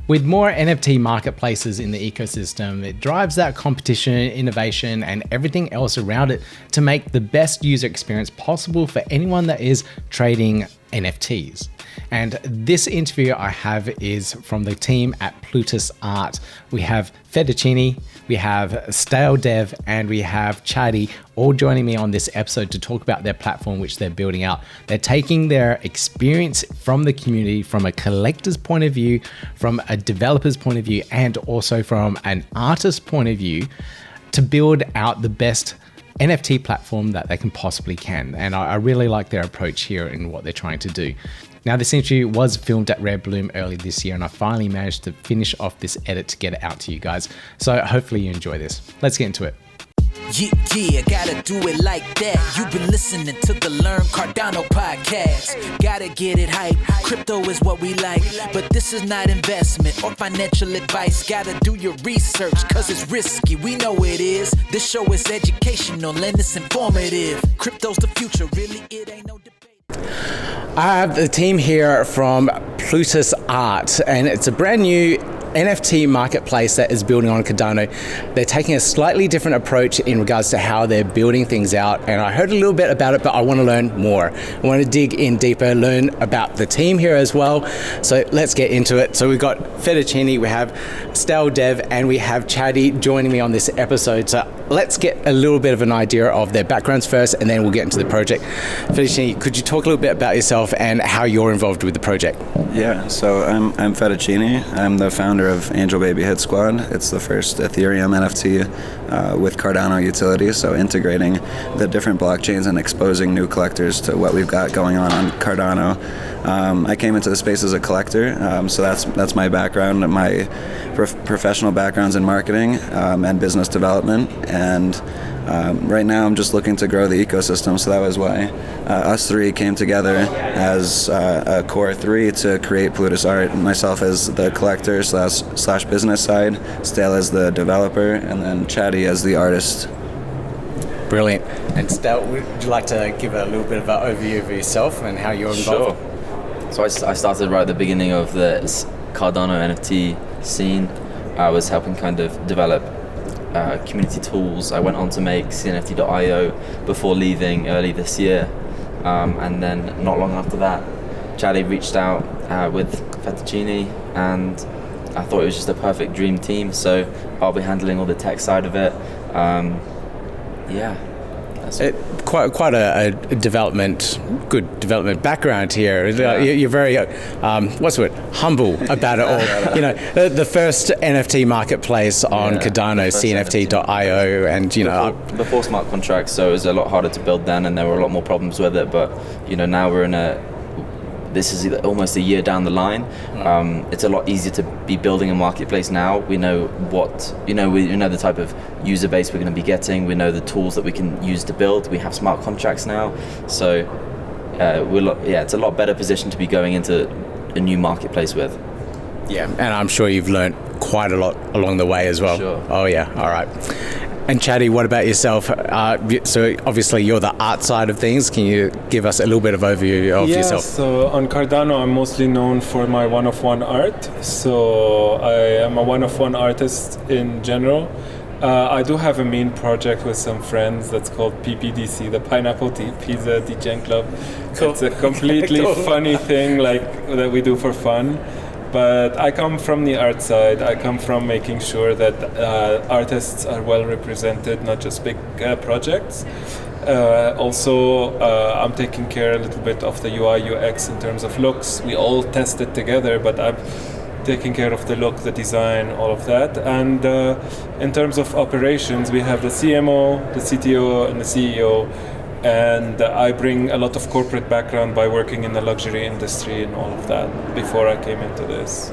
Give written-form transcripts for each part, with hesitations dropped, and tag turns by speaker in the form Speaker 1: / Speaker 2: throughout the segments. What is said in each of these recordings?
Speaker 1: With more NFT marketplaces in the ecosystem, it drives that competition, innovation, and everything else around it to make the best user experience possible for anyone that is trading NFTs. And this interview I have is from the team at Plutus Art. We have Fettuccine, we have Stale Dev, and we have Chadi all joining me on this episode to talk about their platform, which they're building out. They're taking their experience from the community, from a collector's point of view, from a developer's point of view, and also from an artist's point of view to build out the best NFT platform that they can possibly can. And I really like their approach here in what they're trying to do. Now, this interview was filmed at Rare Bloom early this year, and I finally managed to finish off this edit to get it out to you guys. So hopefully you enjoy this. Let's get into it.
Speaker 2: Yeah, gotta do it like that. You've been listening to the Learn Cardano podcast. Gotta get it hype. Crypto is what we like, but this is not investment or financial advice. Gotta do your research, cause it's risky. We know it is. This show is educational and it's informative. Crypto's the future, really, it ain't no debate.
Speaker 1: I have the team here from Plutus Art, and it's a brand new NFT marketplace that is building on Cardano. They're taking a slightly different approach in regards to how they're building things out, and I heard a little bit about it, but I want to learn more. I want to dig in deeper, learn about the team here as well. So let's get into it. So we've got Fettuccine, we have Stale Dev, and we have Chadi joining me on this episode. So let's get a little bit of an idea of their backgrounds first, and then we'll get into the project. Fettuccine, could you talk a little bit about yourself and how you're involved with the project?
Speaker 3: Yeah, so I'm Fettuccine. I'm the founder of Angel Baby Hit Squad. It's the first Ethereum NFT with Cardano utility, so integrating the different blockchains and exposing new collectors to what we've got going on Cardano. I came into the space as a collector, so that's my background. My professional background's in marketing and business development, and right now I'm just looking to grow the ecosystem, so that was why us three came together as a core three to create Plutus Art. Myself as the collector slash business side, Stale as the developer, and then Chadi as the artist.
Speaker 1: Brilliant. And Stale, would you like to give a little bit of an overview of yourself and how you're involved?
Speaker 4: Sure. So I started right at the beginning of the Cardano NFT scene. I was helping kind of develop community tools. I went on to make CNFT.io before leaving early this year, and then not long after that Chadi reached out with Fettuccine, and I thought it was just a perfect dream team, so I'll be handling all the tech side of it.
Speaker 1: Quite a good development background here. Yeah. You're very, what's the word, humble about it all. You know, the first NFT marketplace on Cardano, CNFT.io, and
Speaker 4: before smart contracts, so it was a lot harder to build then, and there were a lot more problems with it. But now we're this is almost a year down the line. It's a lot easier to be building a marketplace now. We know we know the type of user base we're going to be getting. We know the tools that we can use to build. We have smart contracts now, so it's a lot better position to be going into a new marketplace with.
Speaker 1: Yeah, and I'm sure you've learned quite a lot along the way as well.
Speaker 4: Sure.
Speaker 1: Oh yeah, all right. And Chadi, what about yourself? So obviously you're the art side of things. Can you give us a little bit of overview of yourself?
Speaker 5: So on Cardano, I'm mostly known for my one-of-one art. So I am a one-of-one artist in general. I do have a main project with some friends that's called PPDC, the Pineapple Pizza Degen Club. Cool. It's a completely funny thing that we do for fun. But I come from the art side. I come from making sure that artists are well represented, not just big projects. Also, I'm taking care a little bit of the UI UX in terms of looks. We all test it together, but I'm taking care of the look, the design, all of that. And in terms of operations, we have the CMO, the CTO, and the CEO. And I bring a lot of corporate background by working in the luxury industry and all of that before I came into this.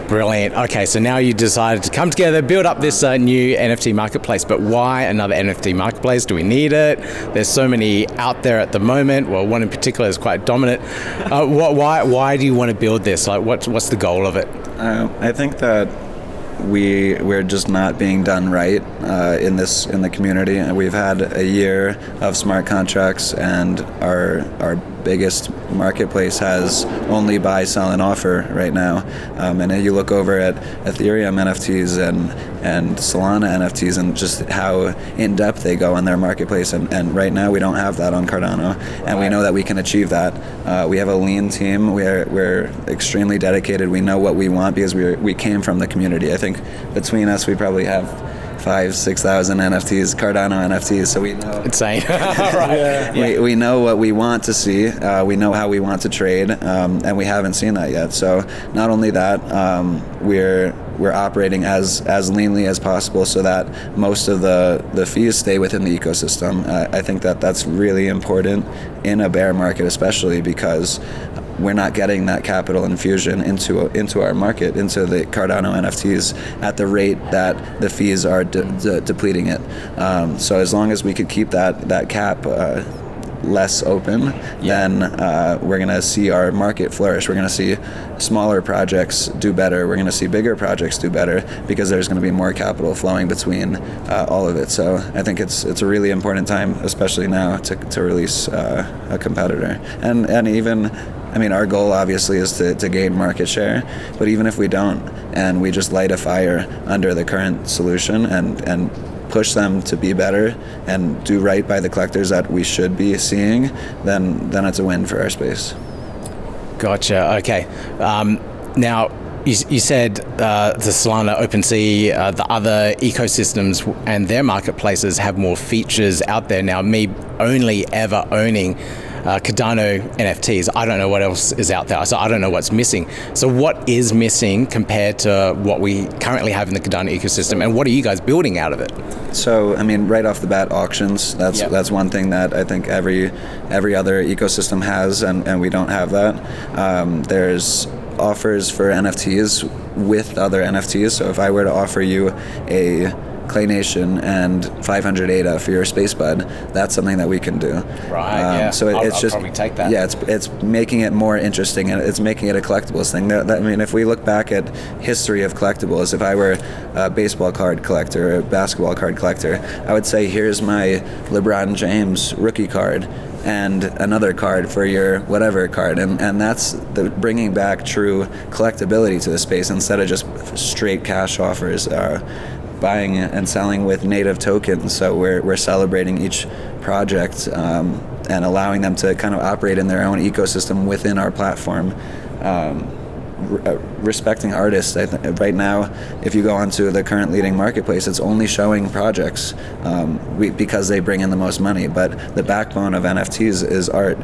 Speaker 1: Brilliant. Okay, so now you decided to come together, build up this new NFT marketplace, but why another NFT marketplace? Do we need it? There's so many out there at the moment. Well, one in particular is quite dominant. Why do you want to build this? What's the goal of it?
Speaker 3: I think that we're just not being done right in the community. And we've had a year of smart contracts, and our biggest marketplace has only buy, sell, and offer right now. And you look over at Ethereum NFTs and Solana NFTs and just how in depth they go on their marketplace. And right now we don't have that on Cardano, and we know that we can achieve that. We have a lean team. We're extremely dedicated. We know what we want because we came from the community. I think between us we probably have 5,000-6,000 NFTs, Cardano NFTs, so we know.
Speaker 1: Insane.
Speaker 3: We know what we want to see. We know how we want to trade, and we haven't seen that yet. So not only that, we're operating as leanly as possible so that most of the fees stay within the ecosystem. I think that's really important in a bear market, especially because we're not getting that capital infusion into our market, into the Cardano NFTs at the rate that the fees are depleting it. So as long as we could keep that cap less open, then we're going to see our market flourish. We're going to see smaller projects do better. We're going to see bigger projects do better because there's going to be more capital flowing between all of it. So I think it's a really important time, especially now, to release a competitor. And even, I mean, our goal obviously is to gain market share, but even if we don't, and we just light a fire under the current solution and push them to be better and do right by the collectors that we should be seeing, then it's a win for our space.
Speaker 1: Gotcha. Okay. Now, you said the Solana, OpenSea, the other ecosystems and their marketplaces have more features out there now. Me only ever owning Cardano NFTs, I don't know what else is out there, so I don't know what's missing. So what is missing compared to what we currently have in the Cardano ecosystem, and what are you guys building out of it?
Speaker 3: So, I mean, right off the bat, auctions, that's one thing that I think every other ecosystem has, and we don't have that. There's offers for NFTs with other NFTs, so if I were to offer you a Clay Nation and 500 ADA for your space bud, that's something that we can do.
Speaker 1: Right.
Speaker 3: So it's
Speaker 1: I'll
Speaker 3: just
Speaker 1: probably take that.
Speaker 3: Yeah, it's making it more interesting, and it's making it a collectibles thing. I mean, if we look back at history of collectibles, if I were a baseball card collector or a basketball card collector, I would say, here's my LeBron James rookie card and another card for your whatever card, and that's the bringing back true collectability to the space instead of just straight cash offers. Buying and selling with native tokens, so we're celebrating each project and allowing them to kind of operate in their own ecosystem within our platform. Respecting artists. Right now, if you go onto the current leading marketplace, it's only showing projects because they bring in the most money. But the backbone of NFTs is art,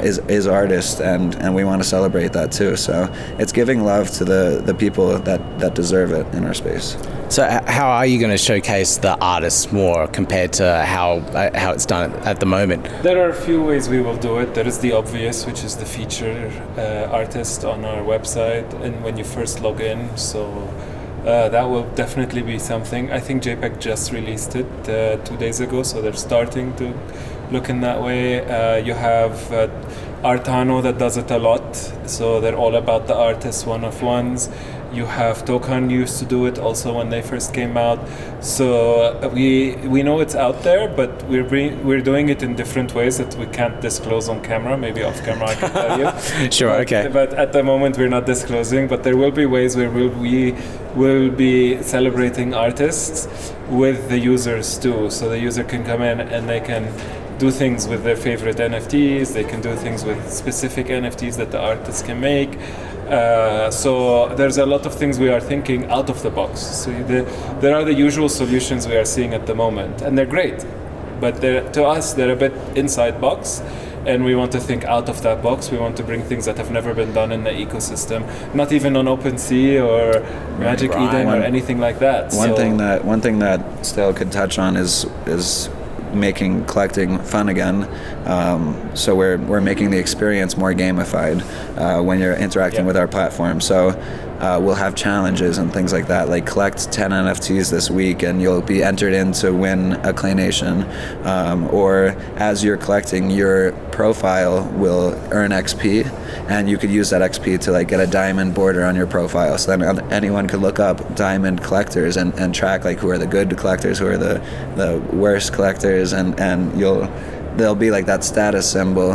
Speaker 3: is artists, and we want to celebrate that too. So it's giving love to the people that deserve it in our space.
Speaker 1: So how are you going to showcase the artists more compared to how it's done at the moment?
Speaker 5: There are a few ways we will do it. There is the obvious, which is the feature artist on our website, and when you first log in. So that will definitely be something. I think JPEG just released it 2 days ago, so they're starting to look in that way. You have Artano that does it a lot, so they're all about the artists one-of-ones. You have Tokan used to do it also when they first came out. So we know it's out there, but we're doing it in different ways that we can't disclose on camera. Maybe off camera I can tell you.
Speaker 1: Sure, okay.
Speaker 5: But at the moment we're not disclosing. But there will be ways where we will be celebrating artists with the users too. So the user can come in and they can do things with their favorite NFTs. They can do things with specific NFTs that the artists can make. So there's a lot of things we are thinking out of the box. So there are the usual solutions we are seeing at the moment, and they're great, but to us they're a bit inside box, and we want to think out of that box. We want to bring things that have never been done in the ecosystem, not even on OpenSea or Magic Eden or anything like that.
Speaker 3: One thing that Stale could touch on is making collecting fun again. So we're making the experience more gamified when you're interacting with our platform. So we'll have challenges and things like that, like collect 10 NFTs this week and you'll be entered in to win a Clay Nation. Or as you're collecting, your profile will earn XP, and you could use that XP to like get a diamond border on your profile. So then anyone could look up diamond collectors and track like who are the good collectors, who are the worst collectors, and there'll be like that status symbol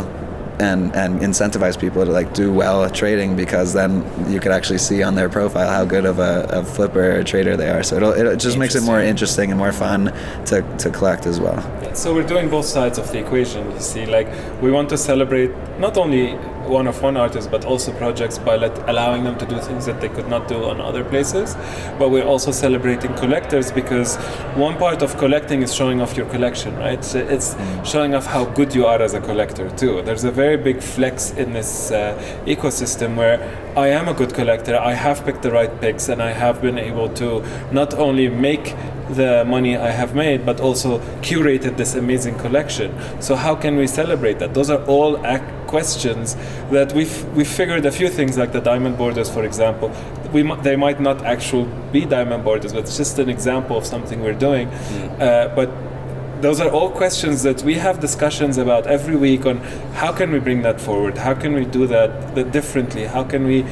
Speaker 3: and incentivize people to like do well at trading, because then you could actually see on their profile how good of a flipper or trader they are. So it just makes it more interesting and more fun to collect as well.
Speaker 5: So we're doing both sides of the equation. You see, like we want to celebrate not only one-of-one artists, but also projects by allowing them to do things that they could not do on other places. But we're also celebrating collectors, because one part of collecting is showing off your collection, right? So it's showing off how good you are as a collector too. There's a very big flex in this ecosystem where I am a good collector, I have picked the right picks, and I have been able to not only make the money I have made, but also curated this amazing collection. So how can we celebrate that? Those are all questions that we've figured a few things, like the diamond borders, for example. They might not actually be diamond borders, but it's just an example of something we're doing. But those are all questions that we have discussions about every week on how can we bring that forward? How can we do that differently? How can we?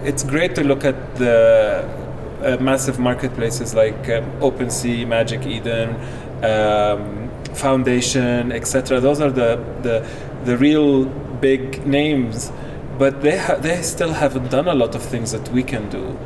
Speaker 5: It's great to look at the massive marketplaces like OpenSea, Magic Eden, Foundation, etc. Those are the real big names, but they still haven't done a lot of things that we can do.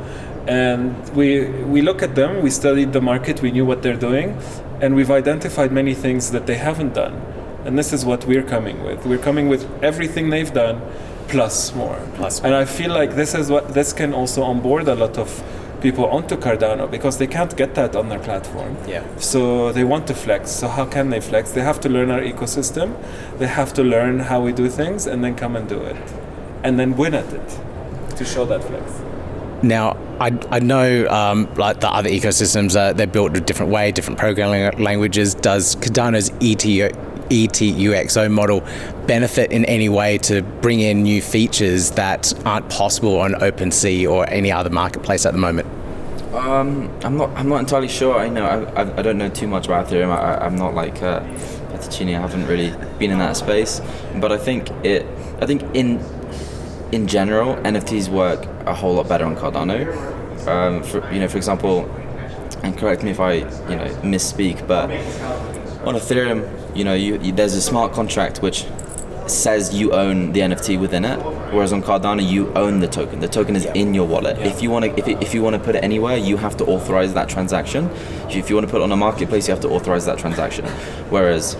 Speaker 5: And we look at them, we studied the market, we knew what they're doing, and we've identified many things that they haven't done. And this is what we're coming with. We're coming with everything they've done, plus more. And I feel like this can also onboard a lot of people onto Cardano, because they can't get that on their platform.
Speaker 1: Yeah.
Speaker 5: So they want to flex. So how can they flex? They have to learn our ecosystem. They have to learn how we do things, and then come and do it. And then win at it to show that flex.
Speaker 1: Now, I know like the other ecosystems, they're built a different way, different programming languages. Does Cardano's ETUXO model benefit in any way to bring in new features that aren't possible on OpenSea or any other marketplace at the moment?
Speaker 4: I'm not entirely sure. I don't know too much about Ethereum. I'm not like Pettacini. I haven't really been in that space. But I think in general, NFTs work a whole lot better on Cardano. For example, and correct me if I misspeak, but on Ethereum, there's a smart contract which says you own the NFT within it, whereas on Cardano you own the token. The token is in your wallet. If you want to put it anywhere, you have to authorize that transaction. If you want to put it on a marketplace, you have to authorize that transaction. Whereas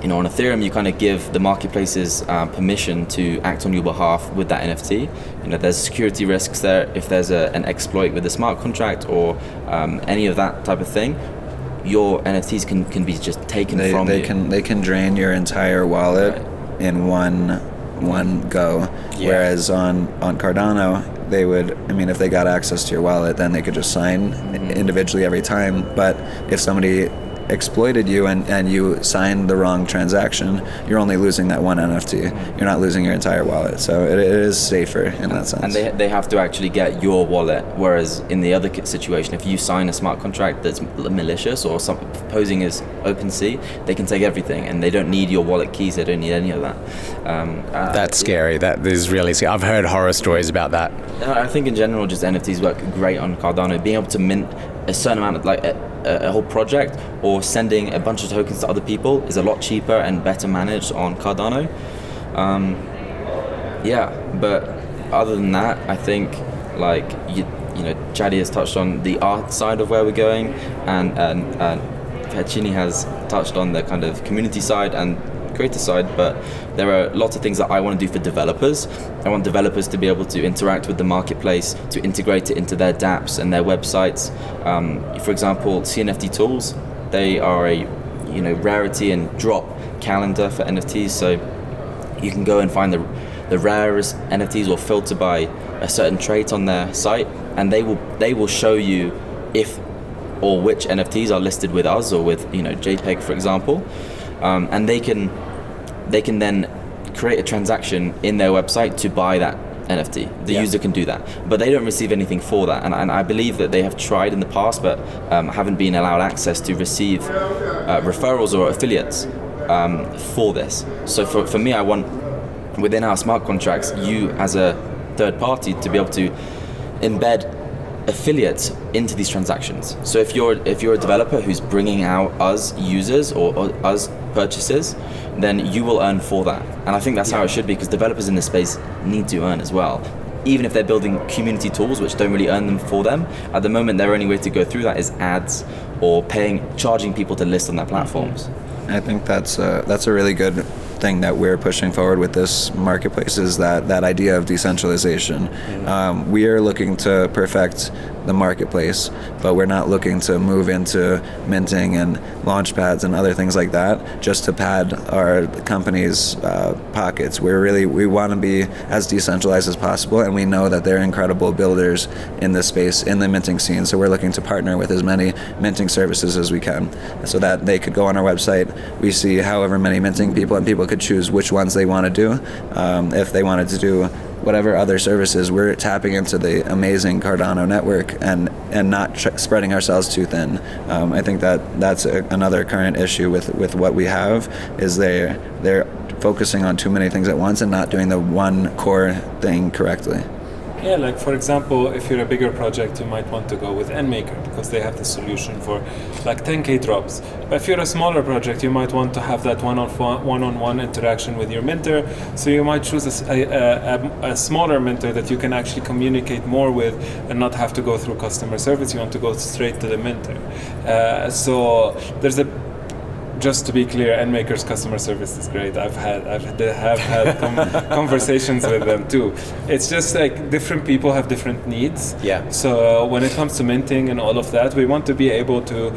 Speaker 4: on Ethereum, you kind of give the marketplaces permission to act on your behalf with that NFT. There's security risks there. If there's an exploit with a smart contract or any of that type of thing, your NFTs can be just taken from you.
Speaker 3: They can drain your entire wallet in one go. Yeah. Whereas on Cardano, they would, if they got access to your wallet, then they could just sign individually every time. But if somebody exploited you and you signed the wrong transaction, you're only losing that one NFT. You're not losing your entire wallet. So it is safer in that sense.
Speaker 4: And they have to actually get your wallet, whereas in the other situation, if you sign a smart contract that's malicious or posing as OpenSea, they can take everything and they don't need your wallet keys. They don't need any of that.
Speaker 1: That's scary. That is really scary. I've heard horror stories about that.
Speaker 4: I think in general, just NFTs work great on Cardano. Being able to mint a certain amount of a whole project or sending a bunch of tokens to other people is a lot cheaper and better managed on Cardano. But other than that, I think Chadi has touched on the art side of where we're going, and Pettacini has touched on the kind of community side and creator side, but there are lots of things that I want to do for developers. I want developers to be able to interact with the marketplace, to integrate it into their dApps and their websites. For example, CNFT tools, they are a rarity and drop calendar for NFTs, so you can go and find the rarest NFTs or filter by a certain trait on their site, and they will show you if or which NFTs are listed with us or with JPEG, for example. And they can then create a transaction in their website to buy that NFT. The user can do that, but they don't receive anything for that. And I believe that they have tried in the past, but haven't been allowed access to receive referrals or affiliates for this. So for me, I want within our smart contracts, you as a third party to be able to embed affiliates into these transactions. So if you're a developer who's bringing out us users or us purchases, then you will earn for that. And I think that's how it should be, because developers in this space need to earn as well. Even if they're building community tools which don't really earn them for them, at the moment their only way to go through that is ads or charging people to list on their platforms.
Speaker 3: I think that's a really good thing that we're pushing forward with this marketplace, is that idea of decentralization. We are looking to perfect the marketplace, but we're not looking to move into minting and launch pads and other things like that just to pad our company's pockets. We want to be as decentralized as possible, and we know that there are incredible builders in this space, in the minting scene, so we're looking to partner with as many minting services as we can so that they could go on our website. We see however many minting people, and people could choose which ones they want to do. If they wanted to do whatever other services, we're tapping into the amazing Cardano network and not spreading ourselves too thin. I think that's another current issue with what we have, is they're focusing on too many things at once and not doing the one core thing correctly.
Speaker 5: Yeah, like for example, if you're a bigger project, you might want to go with NMaker because they have the solution for like 10K drops. But if you're a smaller project, you might want to have that one-on-one interaction with your minter. So you might choose a smaller minter that you can actually communicate more with and not have to go through customer service. You want to go straight to the minter. So there's just to be clear, NMaker's customer service is great. I've had conversations with them too. It's just like different people have different needs.
Speaker 1: Yeah.
Speaker 5: So when it comes to minting and all of that, we want to be able to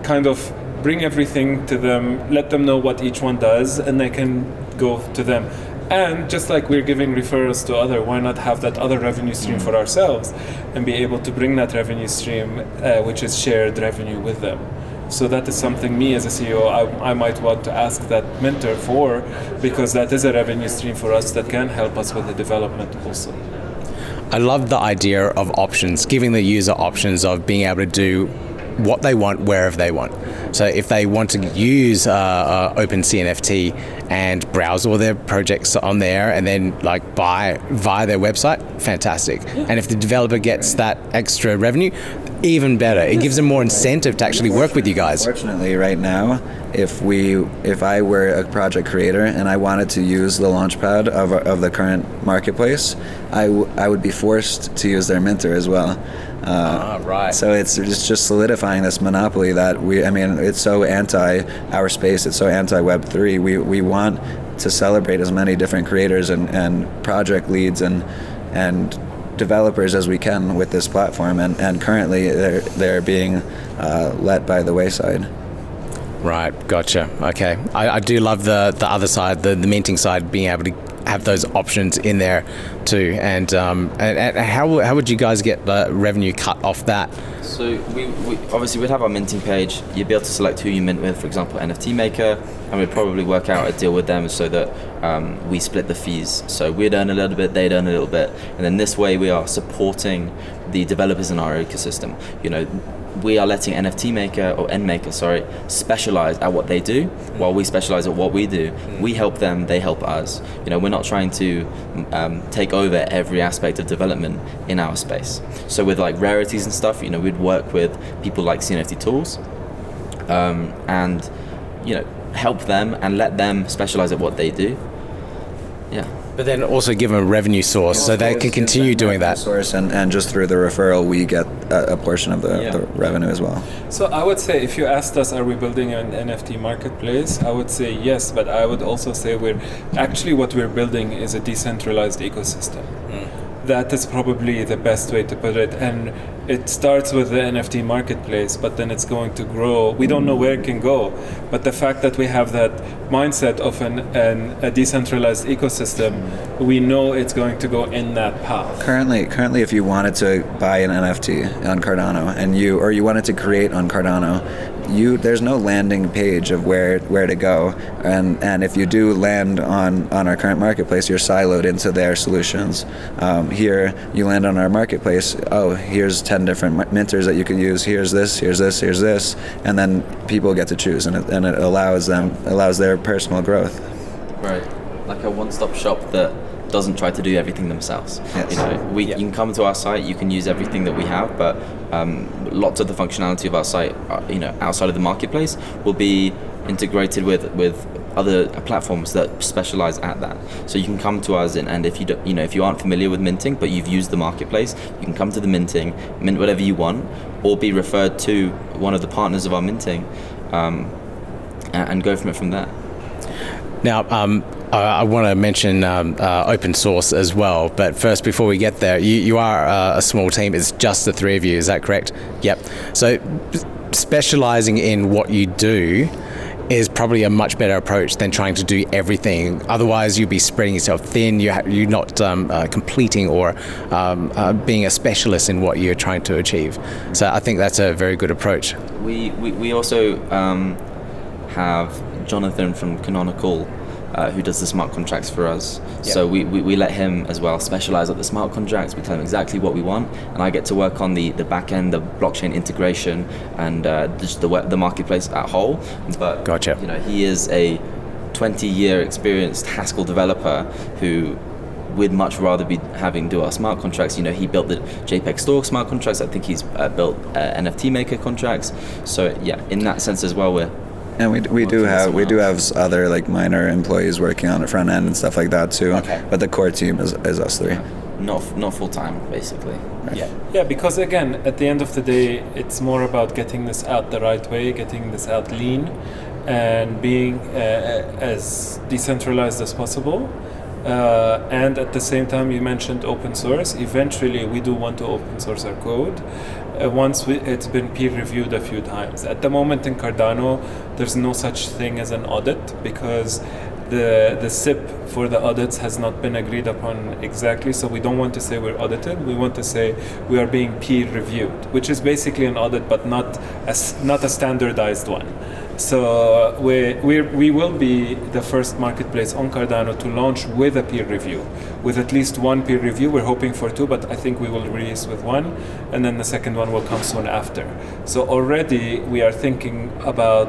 Speaker 5: kind of bring everything to them, let them know what each one does, and they can go to them. And just like we're giving referrals to why not have that other revenue stream for ourselves and be able to bring that revenue stream, which is shared revenue, with them. So that is something me as a CEO, I might want to ask that mentor for, because that is a revenue stream for us that can help us with the development also.
Speaker 1: I love the idea of options, giving the user options of being able to do what they want wherever they want. So if they want to use OpenSea NFT and browse all their projects on there and then like buy via their website, fantastic. Yeah. And if the developer gets that extra revenue, even better. It gives them more incentive to actually work with you guys.
Speaker 3: Fortunately, right now, if I were a project creator and I wanted to use the launchpad of the current marketplace, I would be forced to use their minter as well.
Speaker 1: Right.
Speaker 3: So it's just solidifying this monopoly that it's so anti our space, it's so anti Web3. We want to celebrate as many different creators and project leads and developers as we can with this platform, and currently they're being let by the wayside.
Speaker 1: Right, gotcha. Okay, I do love the other side, the minting side, being able to have those options in there too. And how would you guys get the revenue cut off that?
Speaker 4: So we obviously we'd have our minting page. You'd be able to select who you mint with, for example, NFT Maker, and we'd probably work out a deal with them so that we split the fees. So we'd earn a little bit, they'd earn a little bit, and then this way we are supporting the developers in our ecosystem. You know, we are letting NFT Maker or NMaker, specialize at what they do, while we specialize at what we do. We help them, they help us. You know, we're not trying to take over every aspect of development in our space. So with like rarities and stuff, you know, we'd work with people like CNFT Tools, and you know, help them and let them specialize at what they do. Yeah.
Speaker 1: But then also give them a revenue source so they can continue doing that.
Speaker 3: Source and just through the referral, we get a portion of the revenue as well.
Speaker 5: So I would say, if you asked us, are we building an NFT marketplace? I would say yes, but I would also say what we're building is a decentralized ecosystem. That is probably the best way to put it. And it starts with the NFT marketplace, but then it's going to grow. We don't know where it can go, but the fact that we have that mindset of a decentralized ecosystem, we know it's going to go in that path.
Speaker 3: Currently, if you wanted to buy an NFT on Cardano and you wanted to create on Cardano, there's no landing page of where to go, and if you do land on our current marketplace, you're siloed into their solutions. Here you land on our marketplace, here's 10 different minters that you can use, here's this, and then people get to choose, and it allows their personal growth.
Speaker 4: Right, like a one-stop shop that doesn't try to do everything themselves.
Speaker 3: Yes.
Speaker 4: You know, you can come to our site, you can use everything that we have, but lots of the functionality of our site, you know, outside of the marketplace, will be integrated with other platforms that specialize at that. So you can come to us, and if you do, you know, if you aren't familiar with minting but you've used the marketplace, you can come to the minting, mint whatever you want, or be referred to one of the partners of our minting, and go from it from there.
Speaker 1: Now, I want to mention open source as well, but first, before we get there, you are a small team. It's just the three of you, is that correct? Yep. So specializing in what you do is probably a much better approach than trying to do everything. Otherwise, you'll be spreading yourself thin. You're not completing or being a specialist in what you're trying to achieve. So I think that's a very good approach.
Speaker 4: We also have Jonathan from Canonical, who does the smart contracts for us. Yep. So we let him as well specialize at the smart contracts. We tell him exactly what we want, and I get to work on the back end, the blockchain integration, and just the marketplace at whole. But
Speaker 1: gotcha.
Speaker 4: You know, he is a 20-year experienced Haskell developer who we'd much rather be having do our smart contracts. You know, he built the JPEG store smart contracts. I think he's built NFT maker contracts. So yeah, in that sense as well,
Speaker 3: and we do have other like minor employees working on the front end and stuff like that too.
Speaker 4: Okay.
Speaker 3: But the core team is us three.
Speaker 4: Not full time, basically.
Speaker 1: Yeah.
Speaker 5: Yeah, because again, at the end of the day, it's more about getting this out the right way, getting this out lean, and being as decentralized as possible. And at the same time, you mentioned open source. Eventually, we do want to open source our code. Once it's been peer reviewed a few times. At the moment in Cardano, there's no such thing as an audit because the SIP for the audits has not been agreed upon exactly. So we don't want to say we're audited. We want to say we are being peer reviewed, which is basically an audit, but not a standardized one. So we will be the first marketplace on Cardano to launch with a peer review, with at least one peer review. We're hoping for two, but I think we will release with one, and then the second one will come soon after. So already we are thinking about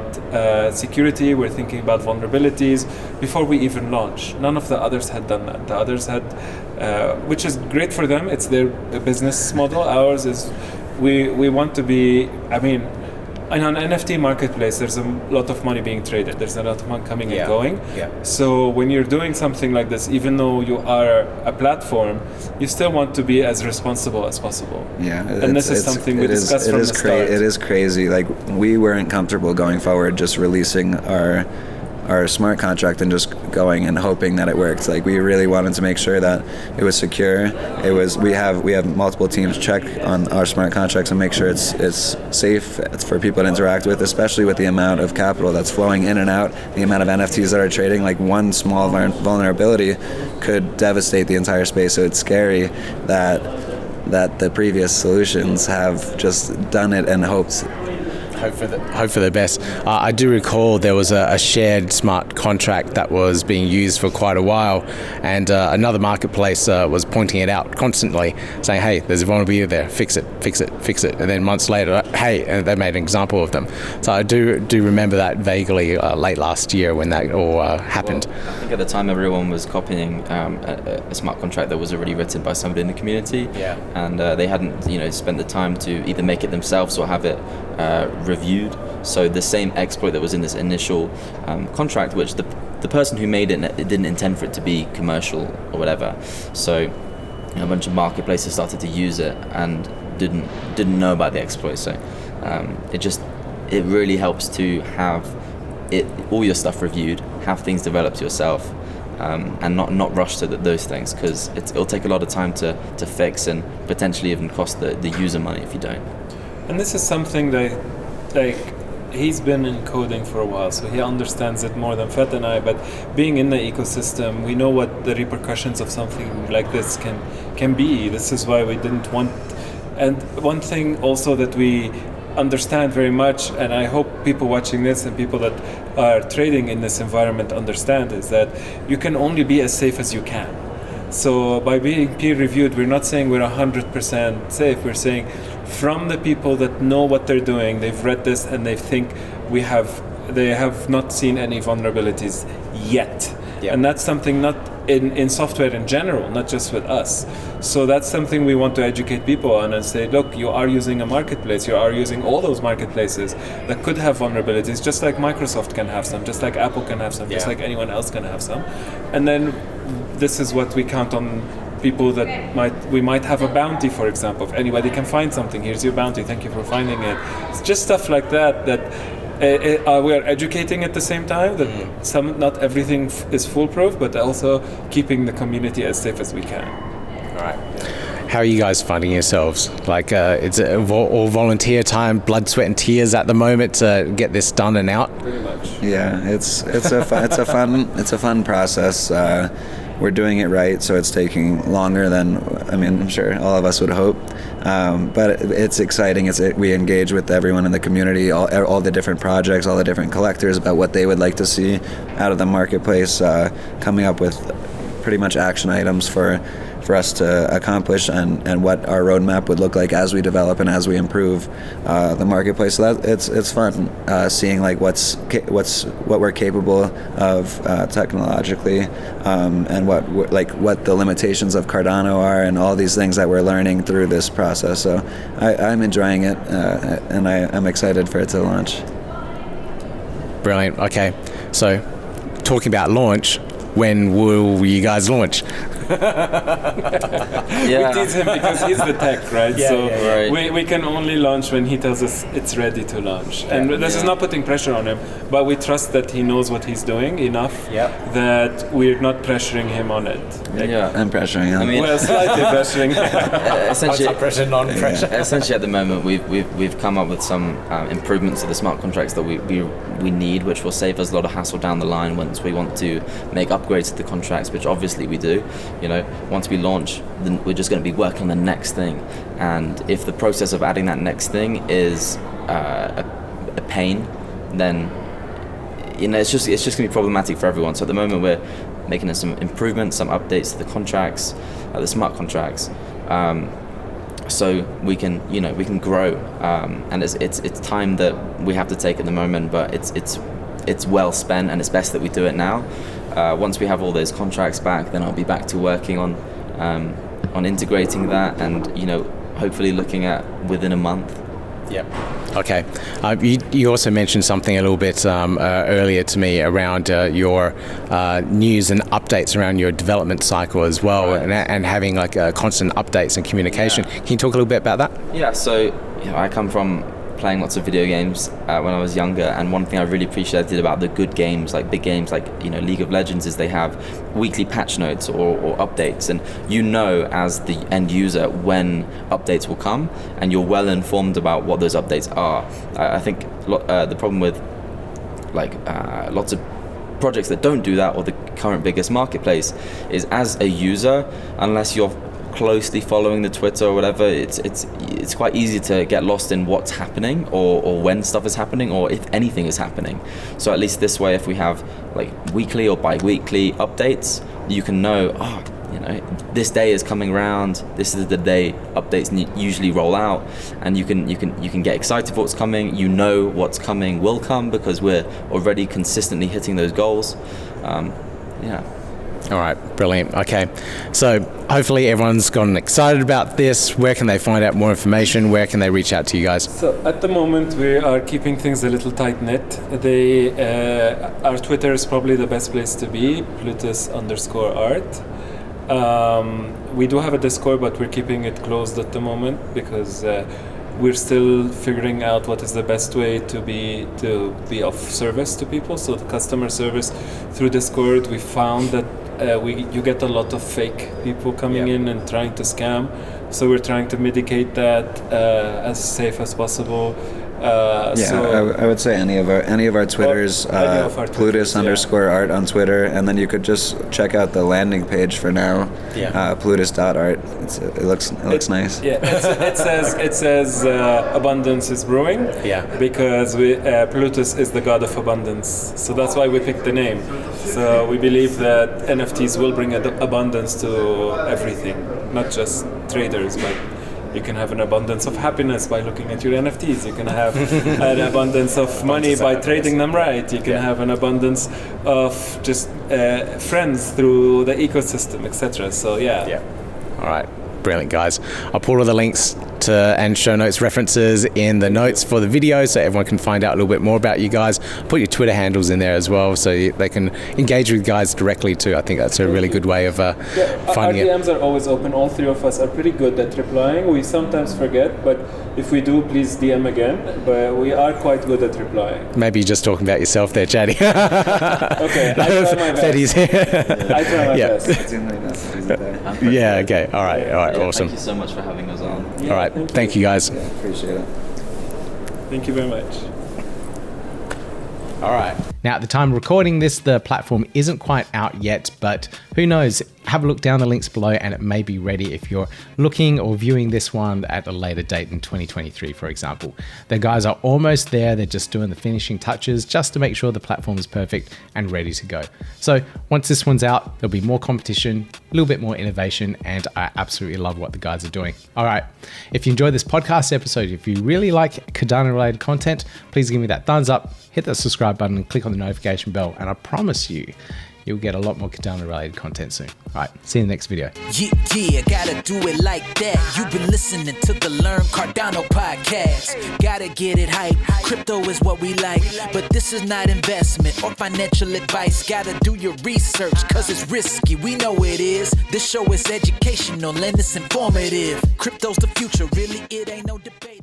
Speaker 5: security, we're thinking about vulnerabilities before we even launch. None of the others had done that. The others had, which is great for them, it's their business model. Ours is, we want to be, I mean, in an NFT marketplace, there's a lot of money being traded. There's a lot of money coming and going.
Speaker 1: Yeah.
Speaker 5: So when you're doing something like this, even though you are a platform, you still want to be as responsible as possible.
Speaker 3: Yeah,
Speaker 5: and this is something we discussed from the start.
Speaker 3: It is crazy. Like, we weren't comfortable going forward just releasing our smart contract and just going and hoping that it worked. Like, we really wanted to make sure that it was secure. We have multiple teams check on our smart contracts and make sure it's safe. It's for people to interact with, especially with the amount of capital that's flowing in and out, the amount of NFTs that are trading. Like, one small vulnerability could devastate the entire space. So it's scary that the previous solutions have just done it and hoped
Speaker 1: Hope for the best. I do recall there was a shared smart contract that was being used for quite a while, and another marketplace was pointing it out constantly, saying, hey, there's a vulnerability there, fix it. And then months later, hey, and they made an example of them. So I do remember that vaguely late last year when that all happened.
Speaker 4: Well, I think at the time everyone was copying a smart contract that was already written by somebody in the community, and they hadn't spent the time to either make it themselves or have it reviewed. So the same exploit that was in this initial contract, which the person who made it didn't intend for it to be commercial or whatever. So a bunch of marketplaces started to use it and didn't know about the exploit. So it really helps to have all your stuff reviewed, have things developed yourself, and not rush to those things, because it'll take a lot of time to fix and potentially even cost the user money if you don't.
Speaker 5: And this is something that, like, he's been in coding for a while, so he understands it more than Fat and I, but being in the ecosystem, we know what the repercussions of something like this can be. This is why we didn't want... And one thing also that we understand very much, and I hope people watching this and people that are trading in this environment understand, is that you can only be as safe as you can. So by being peer-reviewed, we're not saying we're 100% safe. We're saying from the people that know what they're doing, they've read this and they think they have not seen any vulnerabilities yet.
Speaker 1: Yeah.
Speaker 5: And that's something not in software in general, not just with us. So that's something we want to educate people on and say, look, you are using a marketplace, you are using all those marketplaces that could have vulnerabilities, just like Microsoft can have some, just like Apple can have some, just like anyone else can have some. And then this is what we count on people that we might have a bounty, for example. If anybody can find something, here's your bounty, thank you for finding it. It's just stuff like that we are educating at the same time, that not everything is foolproof, but also keeping the community as safe as we can.
Speaker 1: All right. How are you guys finding yourselves? Like, it's all volunteer time, blood, sweat, and tears at the moment to get this done and out.
Speaker 5: Pretty much.
Speaker 3: Yeah, it's a fun process. We're doing it right, so it's taking longer than I'm sure all of us would hope. But it's exciting. We engage with everyone in the community, all the different projects, all the different collectors about what they would like to see out of the marketplace, coming up with pretty much action items for us to accomplish and what our roadmap would look like as we develop and as we improve the marketplace. So it's fun seeing like what we're capable of technologically, and what the limitations of Cardano are, and all these things that we're learning through this process. So I'm enjoying it, and I'm excited for it to launch.
Speaker 1: Brilliant. Okay, so talking about launch, when will you guys launch?
Speaker 5: We tease him because he's the tech, right?
Speaker 4: Right.
Speaker 5: We can only launch when he tells us it's ready to launch. And this is not putting pressure on him, but we trust that he knows what he's doing enough that we're not pressuring him on it.
Speaker 3: I'm pressuring him.
Speaker 5: We're slightly pressuring him.
Speaker 4: Essentially,
Speaker 1: pressure, non-pressure.
Speaker 4: Essentially, at the moment, we've come up with some improvements to the smart contracts that we need, which will save us a lot of hassle down the line once we want to make upgrades to the contracts, which obviously we do. Once we launch, then we're just going to be working on the next thing. And if the process of adding that next thing is a pain, then it's just going to be problematic for everyone. So at the moment, we're making some improvements, some updates to the contracts, the smart contracts, so we can grow. And it's time that we have to take at the moment, but it's well spent, and it's best that we do it now. Once we have all those contracts back, then I'll be back to working on integrating that, and hopefully looking at within a month.
Speaker 1: Yep. Okay. You also mentioned something a little bit earlier to me around your news and updates around your development cycle as well, right. and having like constant updates and communication.
Speaker 4: Yeah.
Speaker 1: Can you talk a little bit about that?
Speaker 4: Yeah. So I come from playing lots of video games when I was younger, and one thing I really appreciated about the good games, like big games like League of Legends, is they have weekly patch notes or updates, and as the end user when updates will come, and you're well informed about what those updates are. I think the problem with lots of projects that don't do that, or the current biggest marketplace, is as a user, unless you're closely following the Twitter or whatever, it's quite easy to get lost in what's happening or when stuff is happening, or if anything is happening. So at least this way, if we have like weekly or bi-weekly updates, you can know, this day is coming around, this is the day updates usually roll out, and you can get excited for what's coming. What's coming will come because we're already consistently hitting those goals.
Speaker 1: All right, brilliant. Okay, so hopefully everyone's gotten excited about this. Where can they find out more information? Where can they reach out to you guys?
Speaker 5: So at the moment we are keeping things a little tight-knit. Our Twitter is probably the best place to be, Plutus_Art. We do have a Discord, but we're keeping it closed at the moment because we're still figuring out what is the best way to be of service to people. So the customer service through Discord, we found that you get a lot of fake people coming in and trying to scam. So we're trying to mitigate that as safe as possible.
Speaker 3: I would say any of our Twitters, Plutus_Art on Twitter, and then you could just check out the landing page for now. Plutus.art. It looks nice.
Speaker 5: Yeah, it says abundance is brewing. Because Plutus is the god of abundance, so that's why we picked the name. So we believe that NFTs will bring abundance to everything, not just traders, but You can have an abundance of happiness by looking at your NFTs. You can have an abundance of money by trading them right. You can have an abundance of just friends through the ecosystem, etc. So yeah.
Speaker 1: All right. Brilliant, guys. I'll put all the links and show notes references in the notes for the video so everyone can find out a little bit more about you guys. Put your Twitter handles in there as well so they can engage with guys directly too. I think that's a really good way of finding it.
Speaker 5: Our DMs are always open. All three of us are pretty good at replying. We sometimes forget, but if we do, please DM again. But we are quite good at replying.
Speaker 1: Maybe you're just talking about yourself there, Chaddy.
Speaker 5: Okay, I try my best. I try my best.
Speaker 1: Yeah, okay. All right, awesome.
Speaker 4: Thank you so much for having us on.
Speaker 1: All right, thank you guys.
Speaker 3: Yeah, appreciate it.
Speaker 5: Thank you very much.
Speaker 1: All right. Now, at the time of recording this, the platform isn't quite out yet, but who knows? Have a look down the links below and it may be ready if you're looking or viewing this one at a later date in 2023, for example. The guys are almost there. They're just doing the finishing touches just to make sure the platform is perfect and ready to go. So once this one's out, there'll be more competition, a little bit more innovation, and I absolutely love what the guys are doing. All right. If you enjoyed this podcast episode, if you really like Cardano related content, please give me that thumbs up, hit that subscribe button and click on the notification bell. And I promise you'll get a lot more Cardano related content soon. All right, see you in the next video.
Speaker 2: Yeah, gotta do it like that. You've been listening to the Learn Cardano podcast. Gotta get it hype. Crypto is what we like, but this is not investment or financial advice. Gotta do your research, cause it's risky. We know it is. This show is educational and it's informative. Crypto's the future, really, it ain't no debate.